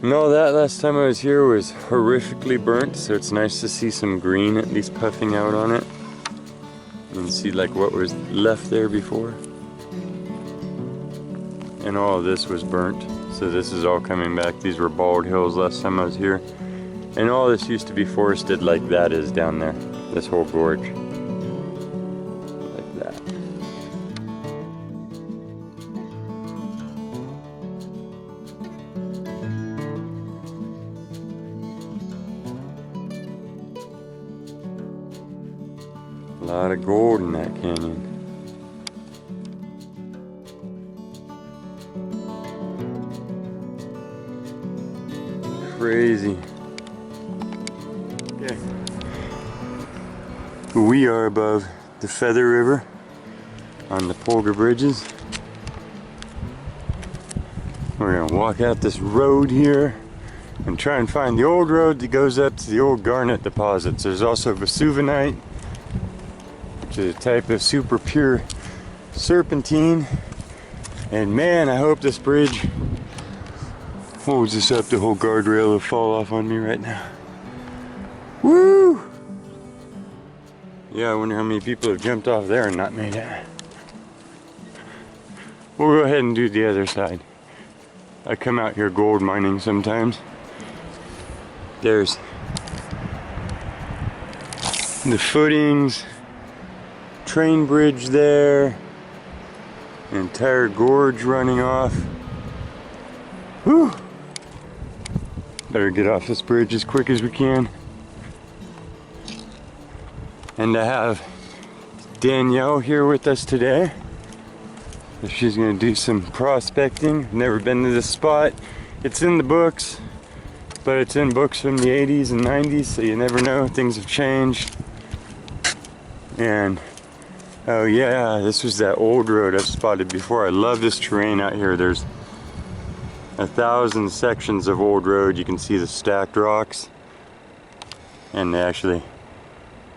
And all that last time I was here was horrifically burnt, so it's nice to see some green at least puffing out on it. And see like what was left there before. And all of this was burnt, so this is all coming back. These were bald hills last time I was here. And all this used to be forested like that is down there, this whole gorge. Like that. A lot of gold in that canyon. Crazy. Okay. We are above the Feather River on the Pulga bridges. We're gonna walk out this road here and try and find the old road that goes up to the old garnet deposits. There's also Vesuvinite, which is a type of super pure serpentine. And man, I hope this bridge holds this up. The whole guardrail will fall off on me right now. Woo! Yeah, I wonder how many people have jumped off there and not made it. We'll go ahead and do the other side. I come out here gold mining sometimes. There's the footings, train bridge there, entire gorge running off. Whew! Better get off this bridge as quick as we can. And to have Danielle here with us today. She's gonna do some prospecting. Never been to this spot. It's in the books, but it's in books from the 80s and 90s, so you never know, things have changed. And oh yeah, this was that old road I've spotted before. I love this terrain out here. There's 1,000 sections of old road. You can see the stacked rocks. And actually,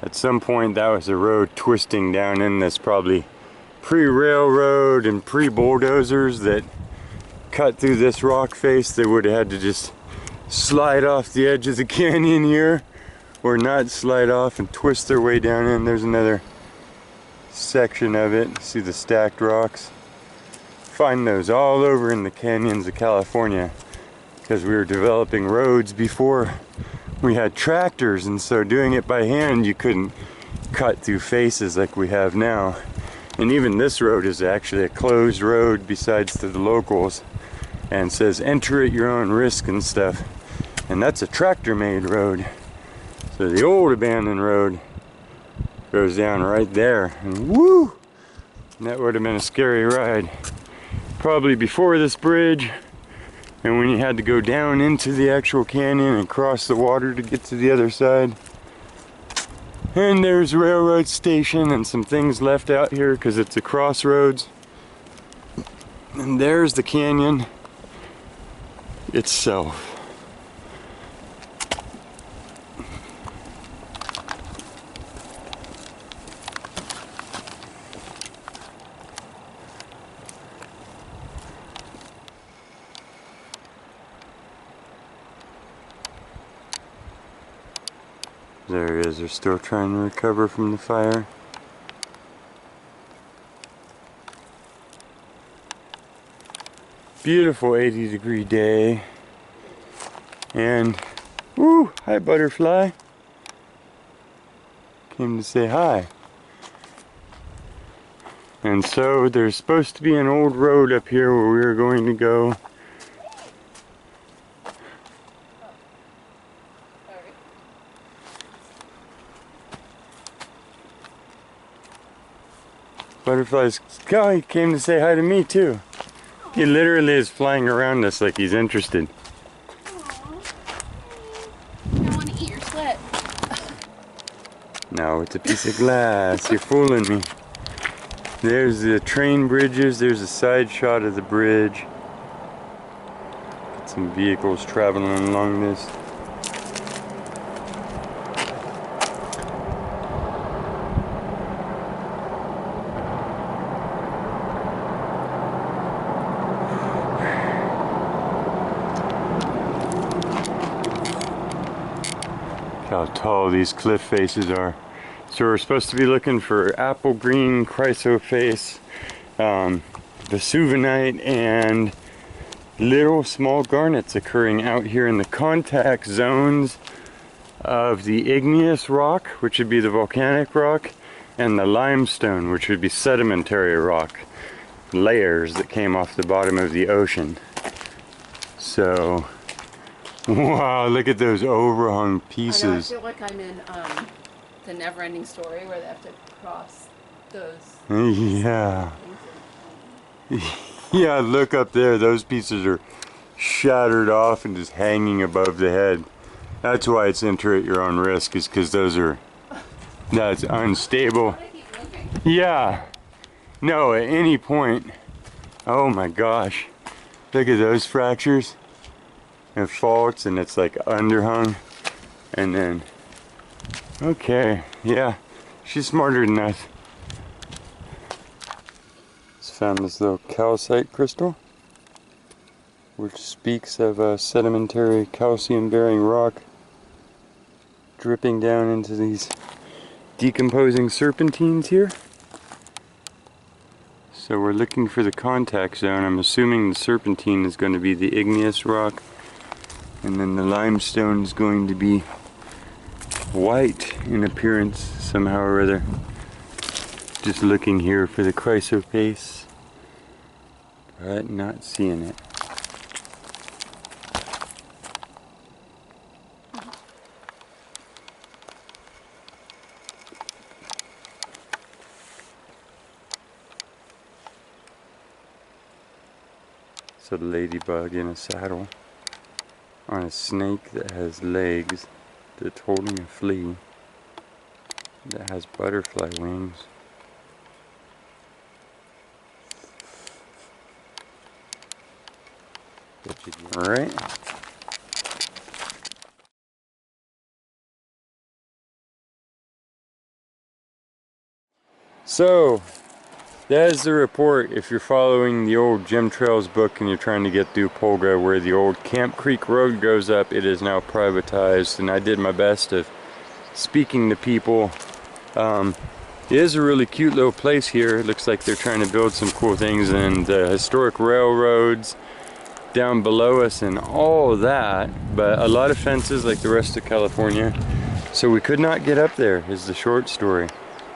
at some point that was a road twisting down in this, probably pre-railroad and pre-bulldozers that cut through this rock face. They would have had to just slide off the edge of the canyon here, or not slide off and twist their way down in. There's another section of it. See the stacked rocks? Find those all over in the canyons of California, because we were developing roads before we had tractors, and so doing it by hand you couldn't cut through faces like we have now. And even this road is actually a closed road besides to the locals, and says enter at your own risk and stuff. And that's a tractor made road. So the old abandoned road goes down right there, and woo! And that would have been a scary ride. Probably before this bridge, and when you had to go down into the actual canyon and cross the water to get to the other side. And there's a railroad station and some things left out here because it's a crossroads. And there's the canyon itself. There he is. They're still trying to recover from the fire. Beautiful 80-degree day. And, woo, hi butterfly. Came to say hi. And so there's supposed to be an old road up here where we were going to go. Butterflies, oh, he came to say hi to me too. He literally is flying around us like he's interested. Aww. I want to eat your sweat. No, it's a piece of glass. You're fooling me. There's the train bridges. There's a side shot of the bridge. Got some vehicles traveling along this. how tall these cliff faces are. So we're supposed to be looking for apple green chrysoprase, Vesuvinite, and little small garnets occurring out here in the contact zones of the igneous rock, which would be the volcanic rock, and the limestone, which would be sedimentary rock layers that came off the bottom of the ocean. So, wow, look at those overhung pieces. I know, I feel like I'm in the Never-Ending Story where they have to cross those. Yeah. Yeah, look up there. Those pieces are shattered off and just hanging above the head. That's why it's enter at your own risk, is because that's unstable. Yeah. No, at any point. Oh my gosh. Look at those fractures and faults, and it's like underhung. And then, okay, yeah, she's smarter than us. Just found this little calcite crystal, which speaks of a sedimentary calcium-bearing rock dripping down into these decomposing serpentines here. So we're looking for the contact zone. I'm assuming the serpentine is going to be the igneous rock, and then the limestone is going to be white in appearance somehow or other. Just looking here for the chrysoprase, but not seeing it. It's a ladybug in a saddle on a snake that has legs that's holding a flea that has butterfly wings. Alright. So, that is the report. If you're following the old Gem Trails book and you're trying to get through Pulga where the old Camp Creek Road goes up, it is now privatized, and I did my best of speaking to people. It is a really cute little place here. It looks like they're trying to build some cool things, and the historic railroads down below us and all that, but a lot of fences like the rest of California. So we could not get up there, is the short story.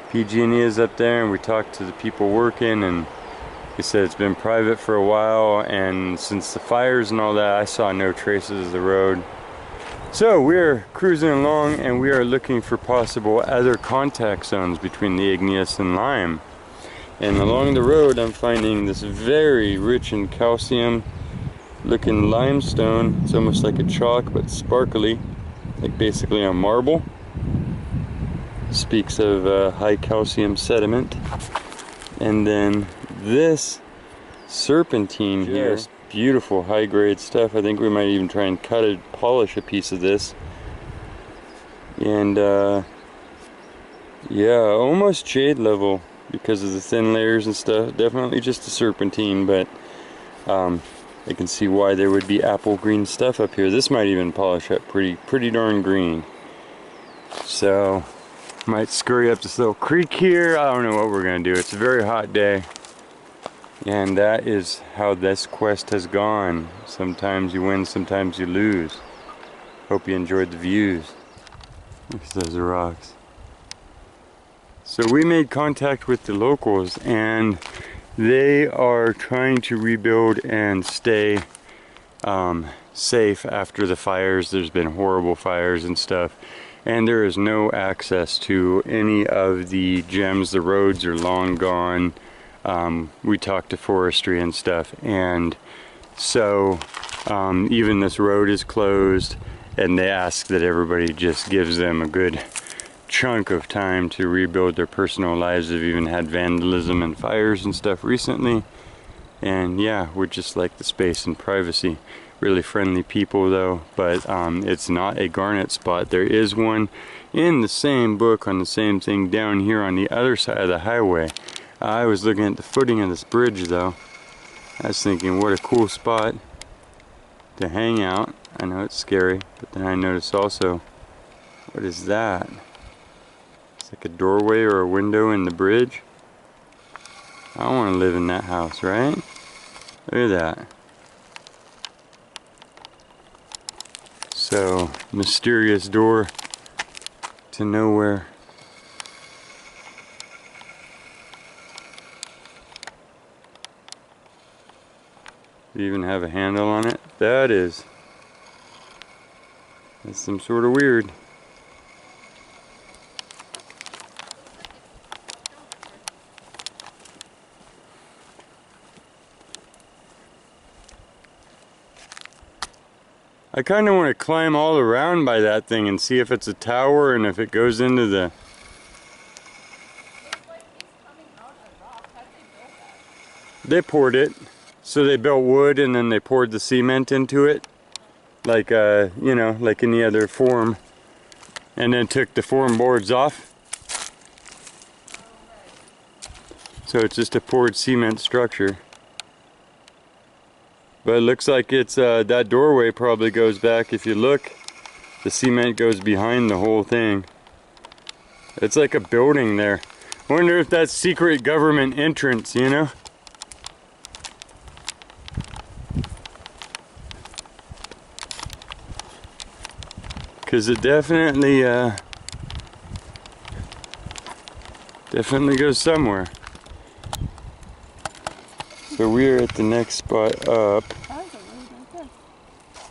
PG&E is up there, and we talked to the people working, and they said it's been private for a while, and since the fires and all that, I saw no traces of the road. So we're cruising along, and we are looking for possible other contact zones between the igneous and lime. And along the road I'm finding this very rich in calcium looking limestone. It's almost like a chalk but sparkly, like basically a marble. Speaks of high calcium sediment. And then this serpentine here, beautiful high grade stuff. I think we might even try and polish a piece of this. And yeah, almost jade level because of the thin layers and stuff. Definitely just a serpentine, but I can see why there would be apple green stuff up here. This might even polish up pretty darn green. So might scurry up this little creek here. I don't know what we're gonna do. It's a very hot day, and that is how this quest has gone. Sometimes you win, sometimes you lose. Hope you enjoyed the views. Look at those rocks. So we made contact with the locals, and they are trying to rebuild and stay safe after the fires. There's been horrible fires and stuff, and there is no access to any of the gems. The roads are long gone. We talked to forestry and stuff, and so even this road is closed, and they ask that everybody just gives them a good chunk of time to rebuild their personal lives. They've even had vandalism and fires and stuff recently, and yeah, we're just like the space and privacy. Really friendly people though, but it's not a garnet spot. There is one in the same book on the same thing down here on the other side of the highway. I was looking at the footing of this bridge though. I was thinking what a cool spot to hang out. I know it's scary, but then I noticed also What is that? It's like a doorway or a window in the bridge. I don't want to live in that house, right? Look at that. So, mysterious door to nowhere. Do you even have a handle on it? That's some sort of weird. I kind of want to climb all around by that thing and see if it's a tower and if it goes into the... It's like he's coming out of rock. How did they build that? They poured it. So they built wood and then they poured the cement into it. Like, you know, like any other form. And then took the form boards off. So it's just a poured cement structure. But it looks like it's, that doorway probably goes back. If you look, the cement goes behind the whole thing. It's like a building there. I wonder if that's secret government entrance, you know? Because it definitely goes somewhere. So we're at the next spot up.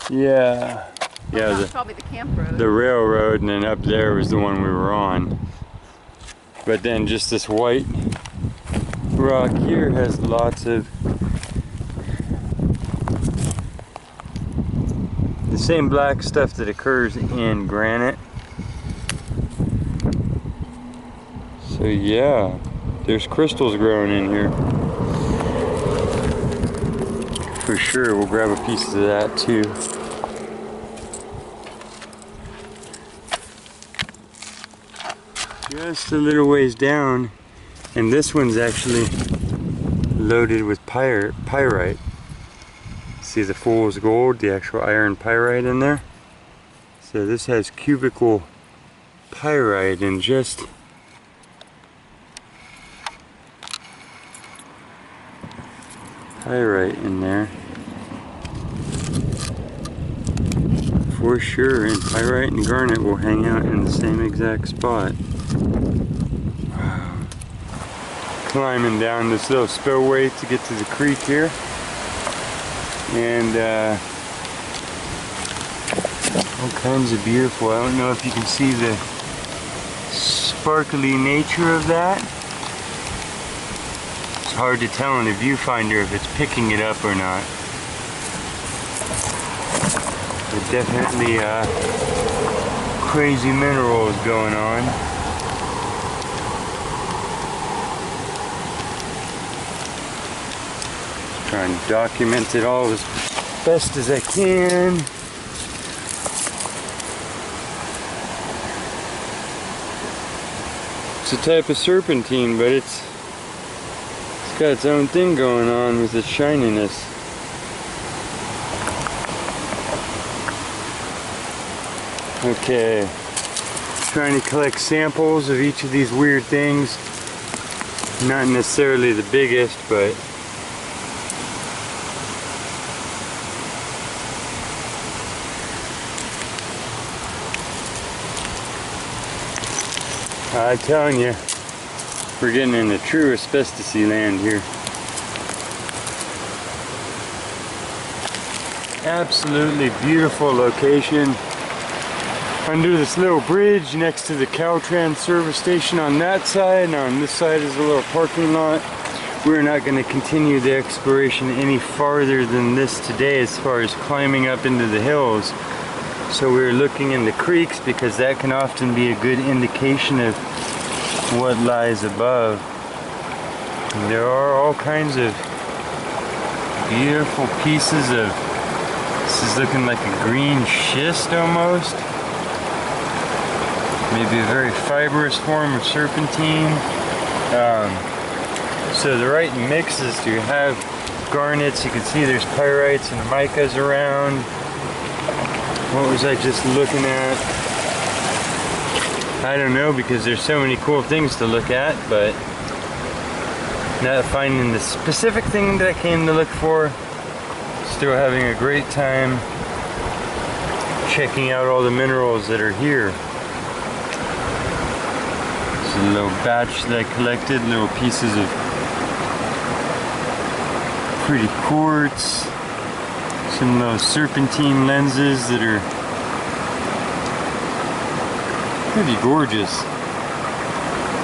Yeah. Yeah, that's probably the camp road. The railroad, and then up there was the one we were on. But then just this white rock here has lots of the same black stuff that occurs in granite. So yeah, there's crystals growing in here. For sure, we'll grab a piece of that too. Just a little ways down, and this one's actually loaded with pyrite. See the fool's gold, the actual iron pyrite in there? So this has cubical pyrite and just pyrite in there. For sure, and pyrite and garnet will hang out in the same exact spot. Wow. Climbing down this little spillway to get to the creek here. And all kinds of beautiful. I don't know if you can see the sparkly nature of that. It's hard to tell in a viewfinder if it's picking it up or not. But definitely crazy minerals going on. Trying to document it all as best as I can. It's a type of serpentine, but it's got its own thing going on with its shininess. Okay, trying to collect samples of each of these weird things. Not necessarily the biggest, but I'm telling you, we're getting in the true asbestos-y land here. Absolutely beautiful location. Under this little bridge next to the Caltrans service station on that side, and on this side is a little parking lot. We're not going to continue the exploration any farther than this today as far as climbing up into the hills. So we're looking in the creeks because that can often be a good indication of what lies above. And there are all kinds of beautiful pieces of, this is looking like a green schist almost. Maybe a very fibrous form of serpentine. So the right mixes to have garnets. You can see there's pyrites and micas around. What was I just looking at? I don't know, because there's so many cool things to look at, but not finding the specific thing that I came to look for. Still having a great time checking out all the minerals that are here. It's a little batch that I collected, little pieces of pretty quartz, some little serpentine lenses that are pretty gorgeous.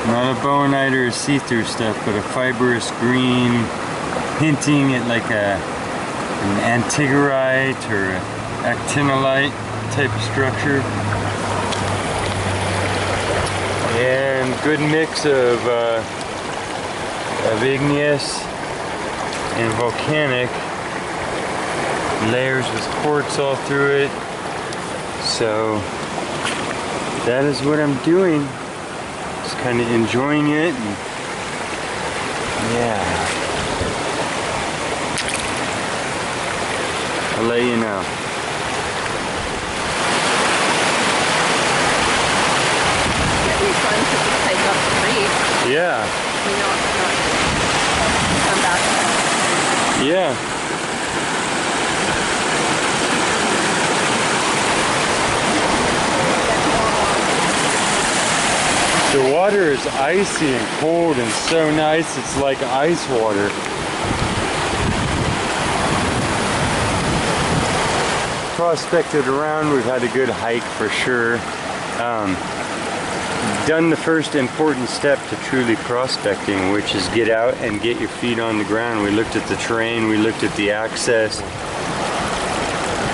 Not a bowenite or a see-through stuff, but a fibrous green, hinting at like an antigerite or actinolite type of structure. And good mix of igneous and volcanic layers with quartz all through it. So that is what I'm doing. Just kind of enjoying it. And yeah. I'll let you know. It'd be fun to just take up the reef. Yeah. You know, come back. Yeah. The water is icy and cold and so nice, it's like ice water. Prospected around, we've had a good hike for sure. Done the first important step to truly prospecting, which is get out and get your feet on the ground. We looked at the terrain, we looked at the access.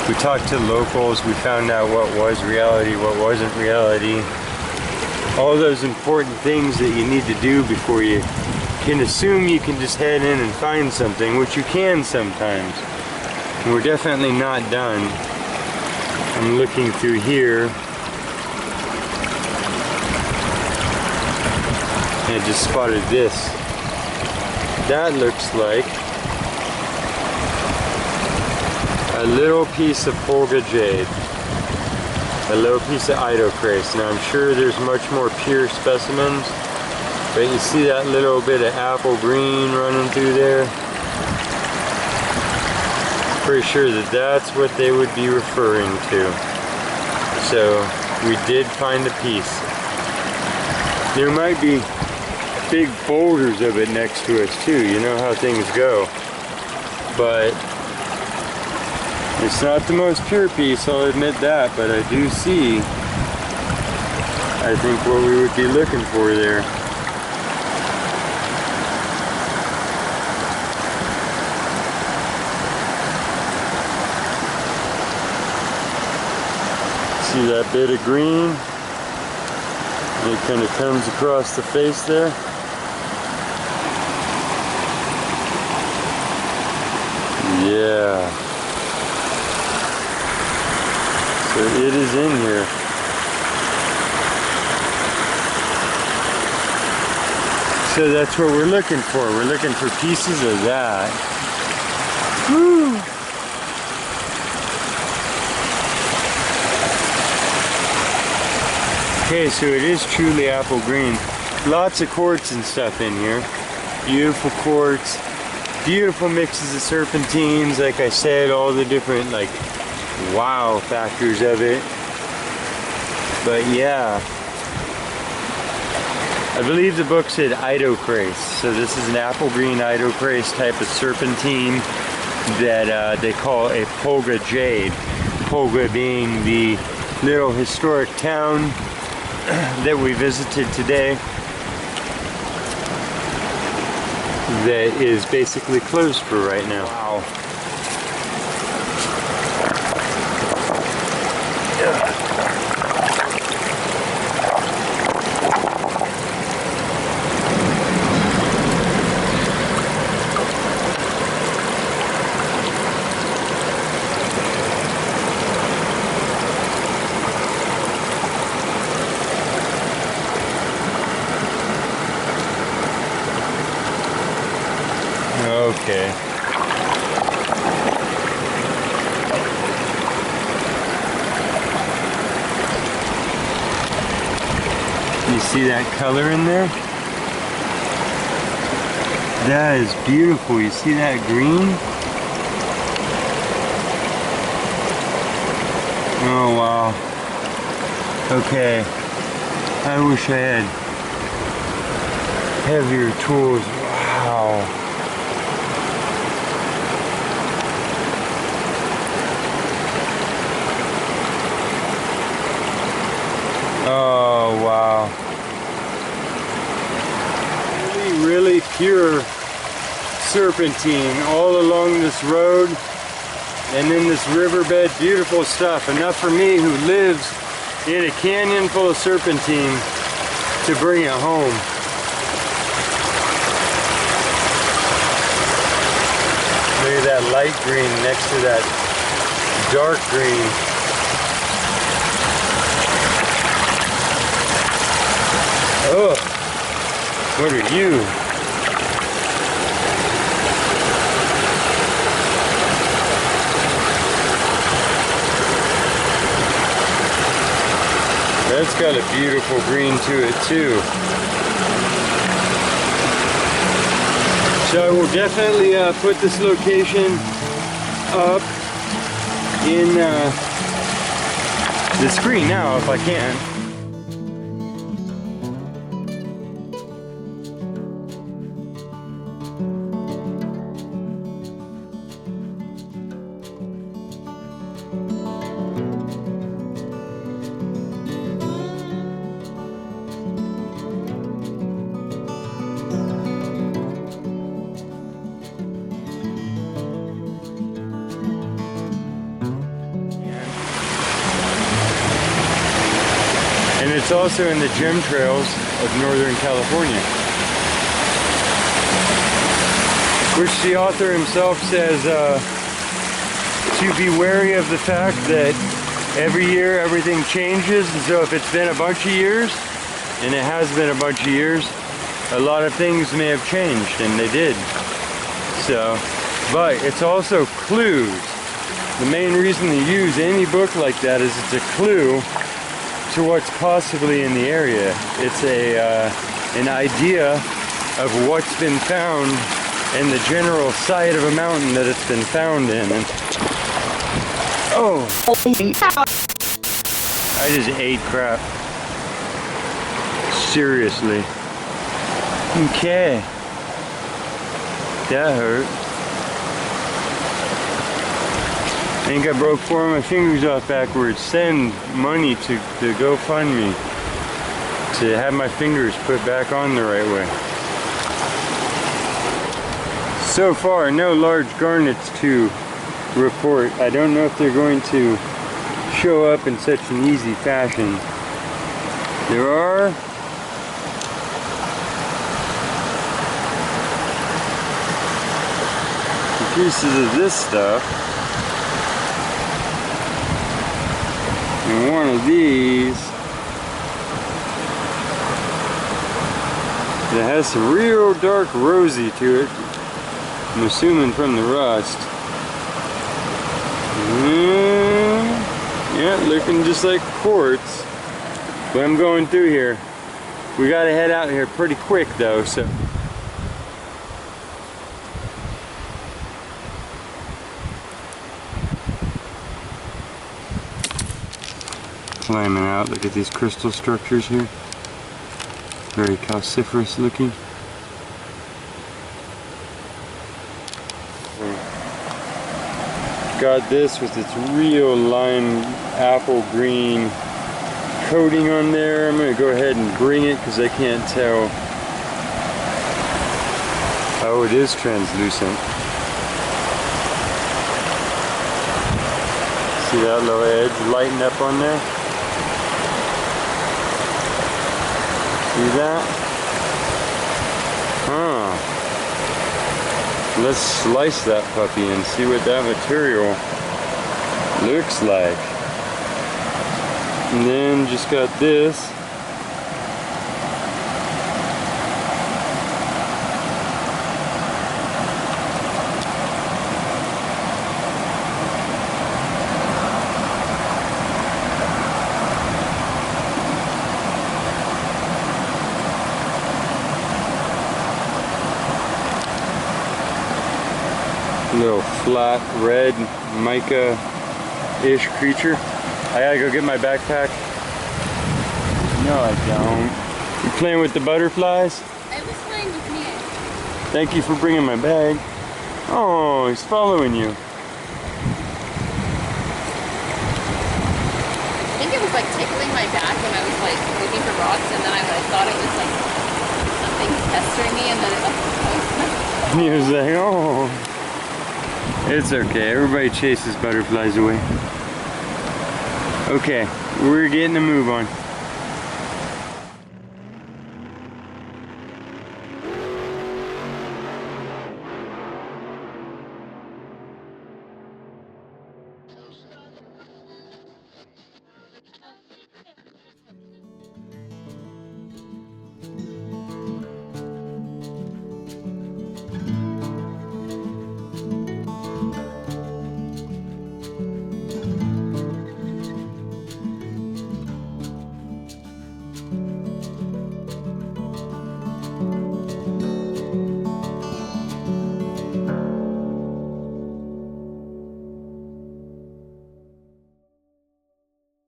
We talked to locals, we found out what was reality, what wasn't reality. All those important things that you need to do before you can assume you can just head in and find something, which you can sometimes. And we're definitely not done. I'm looking through here. I just spotted this. That looks like a little piece of Pulga Jade. A little piece of idocrase. Now I'm sure there's much more pure specimens, but you see that little bit of apple green running through there? Pretty sure that that's what they would be referring to. So we did find a piece. There might be big boulders of it next to us too, you know how things go. But it's not the most pure piece, I'll admit that, but I do see, I think, what we would be looking for there. See that bit of green? And it kind of comes across the face there. Yeah. So it is in here. So that's what we're looking for. We're looking for pieces of that. Woo! Okay, so it is truly apple green. Lots of quartz and stuff in here. Beautiful quartz. Beautiful mixes of serpentines. Like I said, all the different like wow factors of it. But yeah, I believe the book said idocrase, so this is an apple green idocrase type of serpentine that they call a Pulga Jade. Pulga being the little historic town that we visited today that is basically closed for right now. Wow. Okay. You see that color in there? That is beautiful. You see that green? Oh wow. Okay. I wish I had heavier tools. Wow. Oh wow. Really pure serpentine all along this road and in this riverbed. Beautiful stuff. Enough for me, who lives in a canyon full of serpentine, to bring it home. Look at that light green next to that dark green. Oh, what are you? That's got a beautiful green to it too. So I will definitely put this location up in the screen now if I can. And it's also in the gem trails of Northern California, which the author himself says to be wary of the fact that every year everything changes. And so if it's been a bunch of years, and it has been a bunch of years, a lot of things may have changed, and they did. So, but it's also clues. The main reason to use any book like that is it's a clue to what's possibly in the area. It's an idea of what's been found and the general site of a mountain that it's been found in. And, oh, I just ate crap. Seriously. Okay. That hurt. I think I broke 4 of my fingers off backwards. Send money to GoFundMe to have my fingers put back on the right way. So far, no large garnets to report. I don't know if they're going to show up in such an easy fashion. There are pieces of this stuff. And one of these that has some real dark rosy to it. I'm assuming from the rust. Yeah, looking just like quartz. But I'm going through here. We gotta head out here pretty quick though, so. Climbing out, look at these crystal structures here. Very calciferous looking. Got this with its real lime apple green coating on there. I'm going to go ahead and bring it because I can't tell. Oh, it is translucent. See that little edge lighten up on there? See that? Huh. Let's slice that puppy and see what that material looks like. And then just got this. Little flat red mica-ish creature. I gotta go get my backpack. No, I don't. You playing with the butterflies? I was playing with me. Thank you for bringing my bag. Oh, he's following you. I think it was like tickling my back when I was like looking for rocks, and then I thought it was like something pestering me, and then it like. He was like, oh. It's okay. Everybody chases butterflies away. Okay, we're getting a move on.